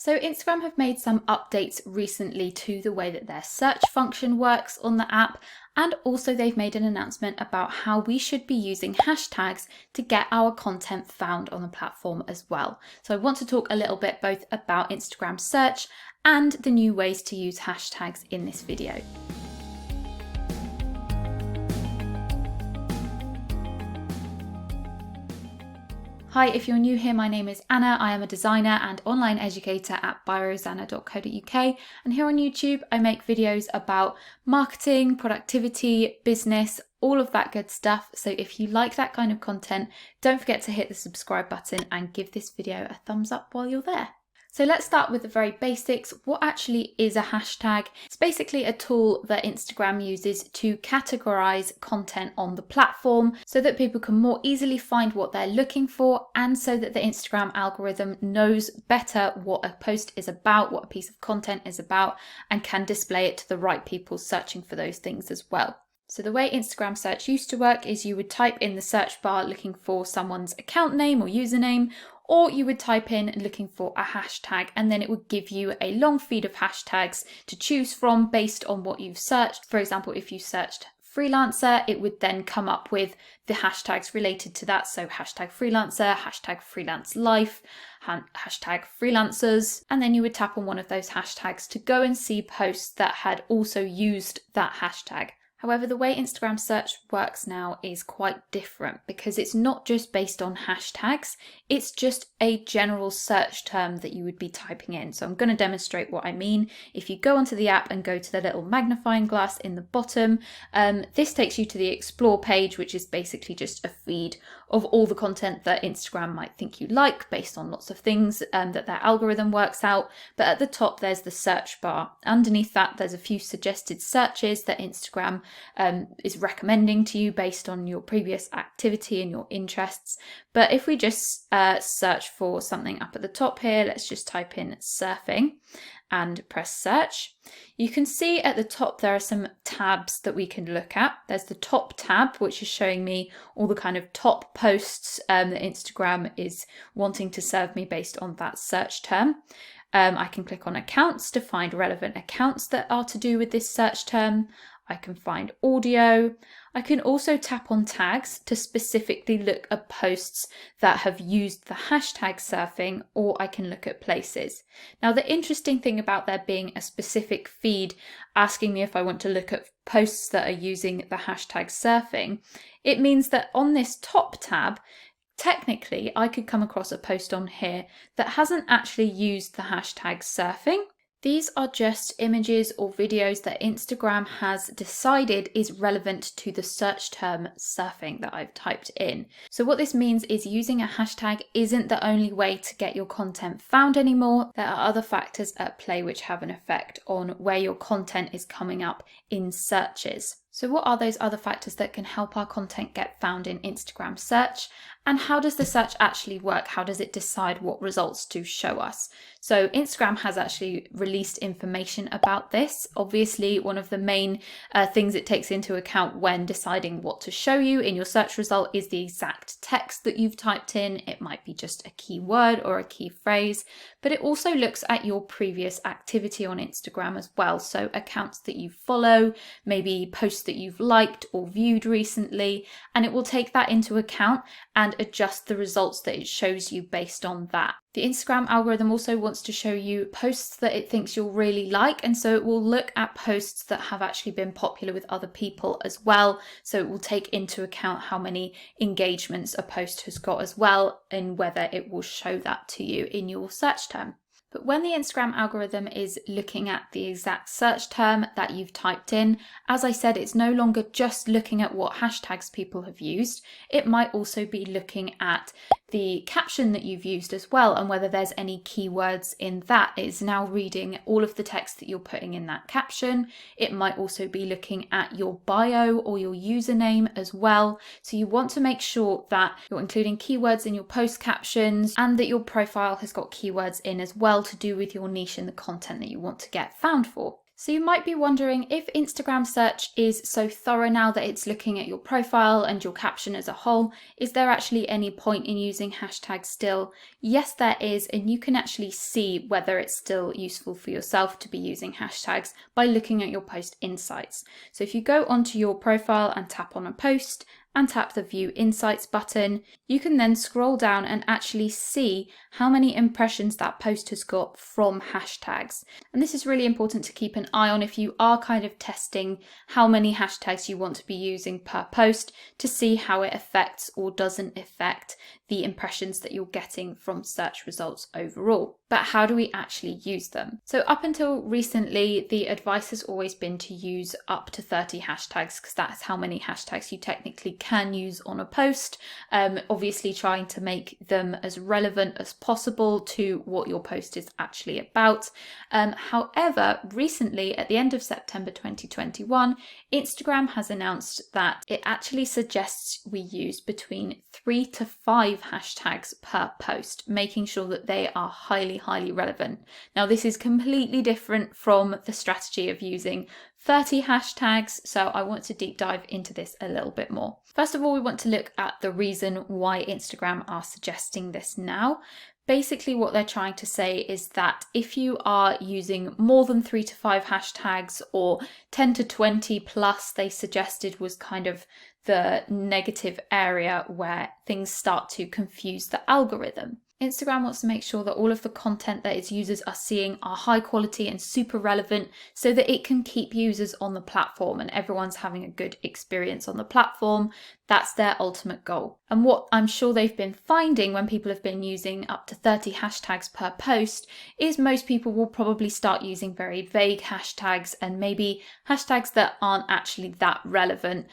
So Instagram have made some updates recently to the way that their search function works on the app, and also they've made an announcement about how we should be using hashtags to get our content found on the platform as well. So I want to talk a little bit both about Instagram search and the new ways to use hashtags in this video. Hi, if you're new here, my name is Anna. I am a designer and online educator at byrosanna.co.uk, and here on YouTube I make videos about marketing, productivity, business, all of that good stuff. So if you like that kind of content, don't forget to hit the subscribe button and give this video a thumbs up while you're there. So let's start with the very basics. What actually is a hashtag? It's basically a tool that Instagram uses to categorize content on the platform so that people can more easily find what they're looking for, and so that the Instagram algorithm knows better what a post is about, what a piece of content is about, and can display it to the right people searching for those things as well. So the way Instagram search used to work is you would type in the search bar looking for someone's account name or username, or you would type in looking for a hashtag, and then it would give you a long feed of hashtags to choose from based on what you've searched. For example, if you searched freelancer, it would then come up with the hashtags related to that. So hashtag freelancer, hashtag freelance life, hashtag freelancers, and then you would tap on one of those hashtags to go and see posts that had also used that hashtag. However, the way Instagram search works now is quite different because it's not just based on hashtags, it's just a general search term that you would be typing in. So I'm going to demonstrate what I mean. If you go onto the app and go to the little magnifying glass in the bottom, this takes you to the explore page, which is basically just a feed of all the content that Instagram might think you like based on lots of things that their algorithm works out. But at the top, there's the search bar. Underneath that, there's a few suggested searches that Instagram is recommending to you based on your previous activity and your interests. But if we just search for something up at the top here, let's just type in surfing and press search. You can see at the top there are some tabs that we can look at. There's the top tab, which is showing me all the kind of top posts that Instagram is wanting to serve me based on that search term. I can click on accounts to find relevant accounts that are to do with this search term. I can find audio. I can also tap on tags to specifically look at posts that have used the hashtag surfing, or I can look at places. Now, the interesting thing about there being a specific feed asking me if I want to look at posts that are using the hashtag surfing, it means that on this top tab, technically, I could come across a post on here that hasn't actually used the hashtag surfing. These are just images or videos that Instagram has decided is relevant to the search term surfing that I've typed in. So what this means is using a hashtag isn't the only way to get your content found anymore. There are other factors at play which have an effect on where your content is coming up in searches. So what are those other factors that can help our content get found in Instagram search? And how does the search actually work? How does it decide what results to show us? So Instagram has actually released information about this. Obviously, one of the main things it takes into account when deciding what to show you in your search result is the exact text that you've typed in. It might be just a keyword or a key phrase, but it also looks at your previous activity on Instagram as well. So accounts that you follow, maybe posts that you've liked or viewed recently, and it will take that into account and adjust the results that it shows you based on that. The Instagram algorithm also wants to show you posts that it thinks you'll really like, and so it will look at posts that have actually been popular with other people as well. So it will take into account how many engagements a post has got as well, and whether it will show that to you in your search term. But when the Instagram algorithm is looking at the exact search term that you've typed in, as I said, it's no longer just looking at what hashtags people have used. It might also be looking at the caption that you've used as well, and whether there's any keywords in that. It's now reading all of the text that you're putting in that caption. It might also be looking at your bio or your username as well. So you want to make sure that you're including keywords in your post captions and that your profile has got keywords in as well to do with your niche and the content that you want to get found for. So you might be wondering, if Instagram search is so thorough now that it's looking at your profile and your caption as a whole, is there actually any point in using hashtags still? Yes, there is, and you can actually see whether it's still useful for yourself to be using hashtags by looking at your post insights. So if you go onto your profile and tap on a post, and tap the View Insights button, you can then scroll down and actually see how many impressions that post has got from hashtags. And this is really important to keep an eye on if you are kind of testing how many hashtags you want to be using per post, to see how it affects or doesn't affect the impressions that you're getting from search results overall. But how do we actually use them? So up until recently, the advice has always been to use up to 30 hashtags, because that's how many hashtags you technically can use on a post. Obviously trying to make them as relevant as possible to what your post is actually about. However, recently at the end of September 2021, Instagram has announced that it actually suggests we use between 3 to 5 hashtags per post, making sure that they are highly relevant. Now, this is completely different from the strategy of using 30 hashtags, so I want to deep dive into this a little bit more. First of all, we want to look at the reason why Instagram are suggesting this now. Basically, what they're trying to say is that if you are using more than 3 to 5 hashtags, or 10 to 20 plus, they suggested was kind of the negative area where things start to confuse the algorithm. Instagram wants to make sure that all of the content that its users are seeing are high quality and super relevant, so that it can keep users on the platform and everyone's having a good experience on the platform. That's their ultimate goal. And what I'm sure they've been finding when people have been using up to 30 hashtags per post is most people will probably start using very vague hashtags, and maybe hashtags that aren't actually that relevant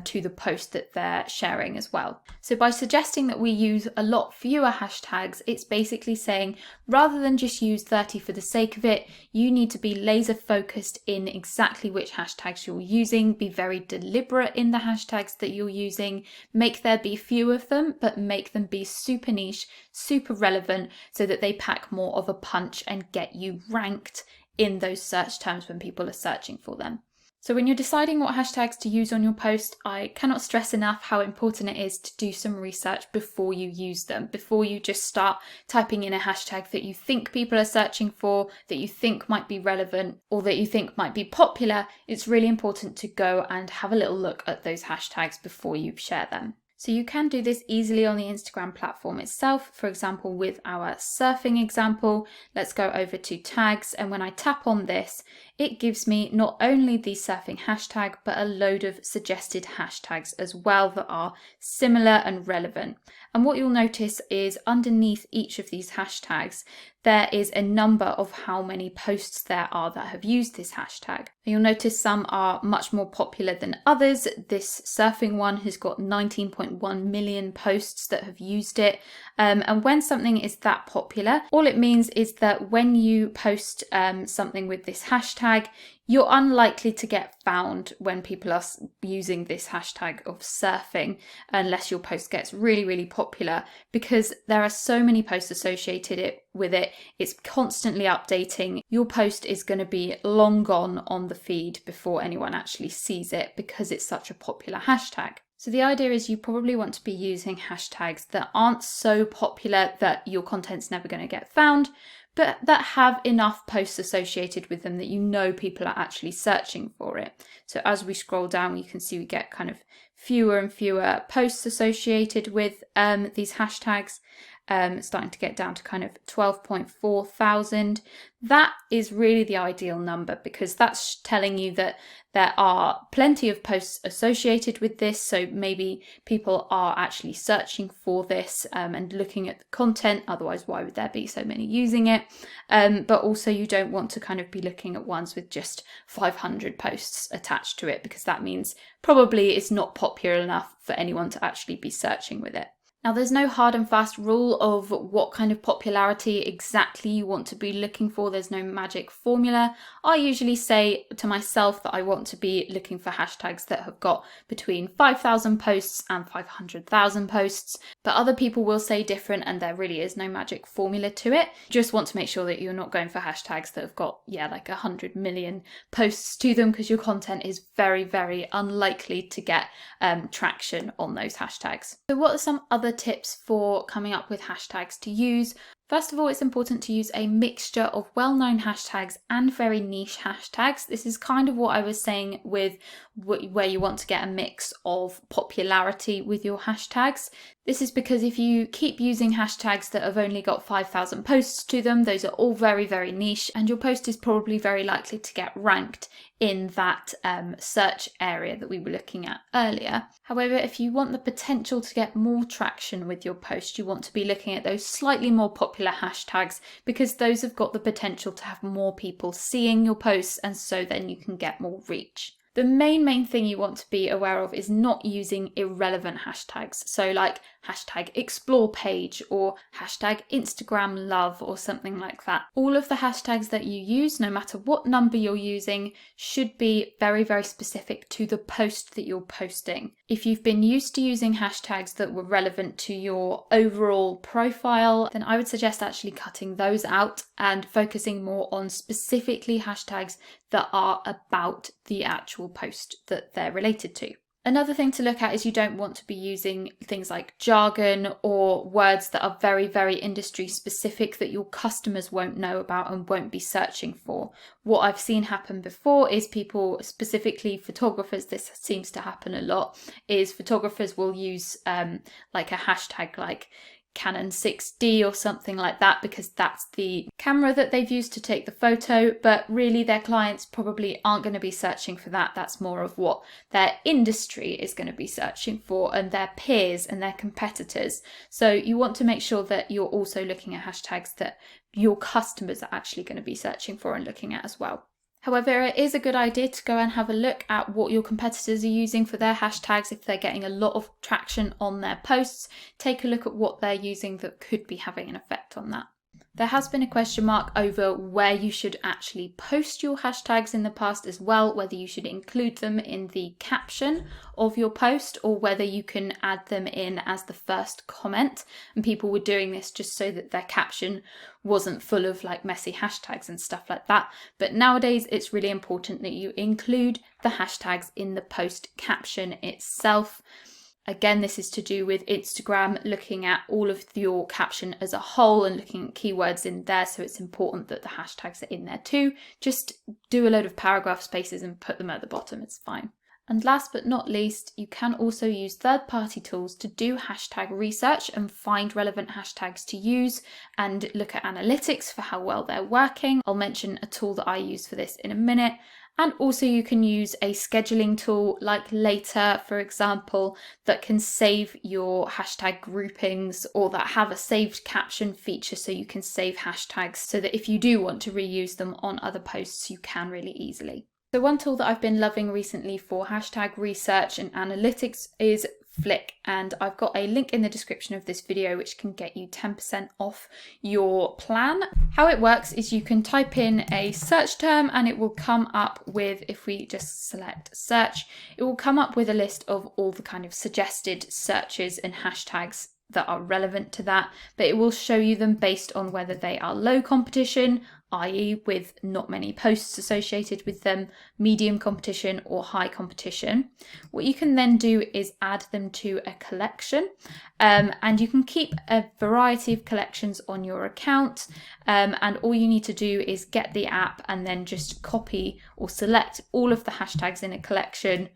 to the post that they're sharing as well. So by suggesting that we use a lot fewer hashtags, it's basically saying, rather than just use 30 for the sake of it, you need to be laser focused in exactly which hashtags you're using, be very deliberate in the hashtags that you're using, make there be few of them, but make them be super niche, super relevant, so that they pack more of a punch and get you ranked in those search terms when people are searching for them. So when you're deciding what hashtags to use on your post, I cannot stress enough how important it is to do some research before you use them, before you just start typing in a hashtag that you think people are searching for, that you think might be relevant, or that you think might be popular. It's really important to go and have a little look at those hashtags before you share them. So you can do this easily on the Instagram platform itself. For example, with our surfing example, let's go over to tags. And when I tap on this, it gives me not only the surfing hashtag, but a load of suggested hashtags as well that are similar and relevant. And what you'll notice is underneath each of these hashtags, there is a number of how many posts there are that have used this hashtag. You'll notice some are much more popular than others. This surfing one has got 19.1 million posts that have used it. And when something is that popular, all it means is that when you post something with this hashtag, you're unlikely to get found when people are using this hashtag of surfing, unless your post gets really popular, because there are so many posts associated with it. It's constantly updating. Your post is going to be long gone on the feed before anyone actually sees it, because it's such a popular hashtag. So the idea is you probably want to be using hashtags that aren't so popular that your content's never going to get found, but that have enough posts associated with them that you know people are actually searching for it. So as we scroll down, you can see we get kind of fewer and fewer posts associated with these hashtags, starting to get down to kind of 12.4 thousand. That is really the ideal number, because that's telling you that there are plenty of posts associated with this. So maybe people are actually searching for this and looking at the content. Otherwise, why would there be so many using it? But also you don't want to kind of be looking at ones with just 500 posts attached to it, because that means probably it's not popular enough for anyone to actually be searching with it. Now, there's no hard and fast rule of what kind of popularity exactly you want to be looking for. There's no magic formula. I usually say to myself that I want to be looking for hashtags that have got between 5,000 posts and 500,000 posts. But other people will say different, and there really is no magic formula to it. Just want to make sure that you're not going for hashtags that have got, like 100 million posts to them, because your content is very, very unlikely to get traction on those hashtags. So what are some other tips for coming up with hashtags to use? First of all, it's important to use a mixture of well-known hashtags and very niche hashtags. This is kind of what I was saying with where you want to get a mix of popularity with your hashtags. This is because if you keep using hashtags that have only got 5,000 posts to them, those are all very, very niche, and your post is probably very likely to get ranked in that search area that we were looking at earlier. However, if you want the potential to get more traction with your post, you want to be looking at those slightly more popular hashtags, because those have got the potential to have more people seeing your posts, and so then you can get more reach. The main thing you want to be aware of is not using irrelevant hashtags. So like hashtag explore page or hashtag Instagram love or something like that. All of the hashtags that you use, no matter what number you're using, should be very, very specific to the post that you're posting. If you've been used to using hashtags that were relevant to your overall profile, then I would suggest actually cutting those out and focusing more on specifically hashtags that are about the actual post that they're related to. Another thing to look at is you don't want to be using things like jargon or words that are very, very industry specific that your customers won't know about and won't be searching for. What I've seen happen before is people, specifically photographers, this seems to happen a lot, is photographers will use like a hashtag like Canon 6D or something like that, because that's the camera that they've used to take the photo, but really their clients probably aren't going to be searching for that. That's more of what their industry is going to be searching for, and their peers and their competitors. So you want to make sure that you're also looking at hashtags that your customers are actually going to be searching for and looking at as well. However, it is a good idea to go and have a look at what your competitors are using for their hashtags. If they're getting a lot of traction on their posts, take a look at what they're using that could be having an effect on that. There has been a question mark over where you should actually post your hashtags in the past as well, whether you should include them in the caption of your post or whether you can add them in as the first comment. And people were doing this just so that their caption wasn't full of like messy hashtags and stuff like that. But nowadays it's really important that you include the hashtags in the post caption itself. Again, this is to do with Instagram looking at all of your caption as a whole and looking at keywords in there. So it's important that the hashtags are in there too. Just do a load of paragraph spaces and put them at the bottom. It's fine. And last but not least, you can also use third-party tools to do hashtag research and find relevant hashtags to use and look at analytics for how well they're working. I'll mention a tool that I use for this in a minute. And also you can use a scheduling tool like Later, for example, that can save your hashtag groupings or that have a saved caption feature, so you can save hashtags so that if you do want to reuse them on other posts, you can really easily. So one tool that I've been loving recently for hashtag research and analytics is Flick, and I've got a link in the description of this video which can get you 10% off your plan. How it works is you can type in a search term and it will come up with, if we just select search, it will come up with a list of all the kind of suggested searches and hashtags that are relevant to that, but it will show you them based on whether they are low competition, i.e. with not many posts associated with them, medium competition or high competition. What you can then do is add them to a collection, and you can keep a variety of collections on your account, and all you need to do is get the app and then just copy or select all of the hashtags in a collection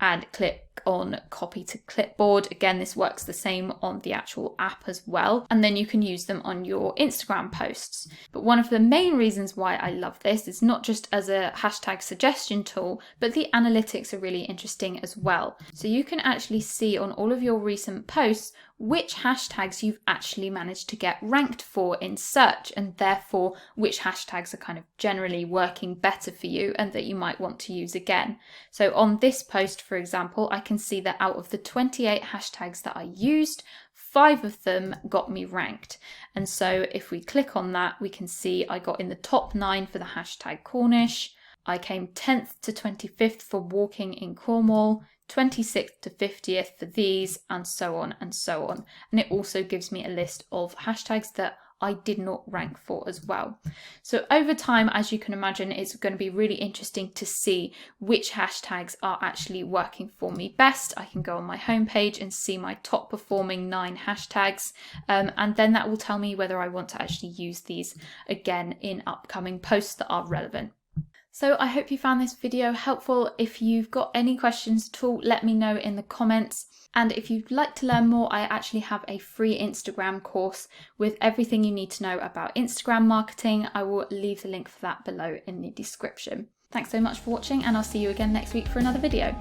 and click on copy to clipboard. Again, this works the same on the actual app as well, and then you can use them on your Instagram posts. But one of the main reasons why I love this is not just as a hashtag suggestion tool, but the analytics are really interesting as well. So you can actually see on all of your recent posts which hashtags you've actually managed to get ranked for in search, and therefore which hashtags are kind of generally working better for you and that you might want to use again. So on this post, for example, I can see that out of the 28 hashtags that I used, 5 of them got me ranked. And so if we click on that, we can see I got in the top 9 for the hashtag Cornish. I came 10th to 25th for walking in Cornwall, 26th to 50th for these, and so on and so on. And it also gives me a list of hashtags that I did not rank for as well. So over time, as you can imagine, it's going to be really interesting to see which hashtags are actually working for me best. I can go on my homepage and see my top performing 9 hashtags, and then that will tell me whether I want to actually use these again in upcoming posts that are relevant. So I hope you found this video helpful. If you've got any questions at all, let me know in the comments. And if you'd like to learn more, I actually have a free Instagram course with everything you need to know about Instagram marketing. I will leave the link for that below in the description. Thanks so much for watching, and I'll see you again next week for another video.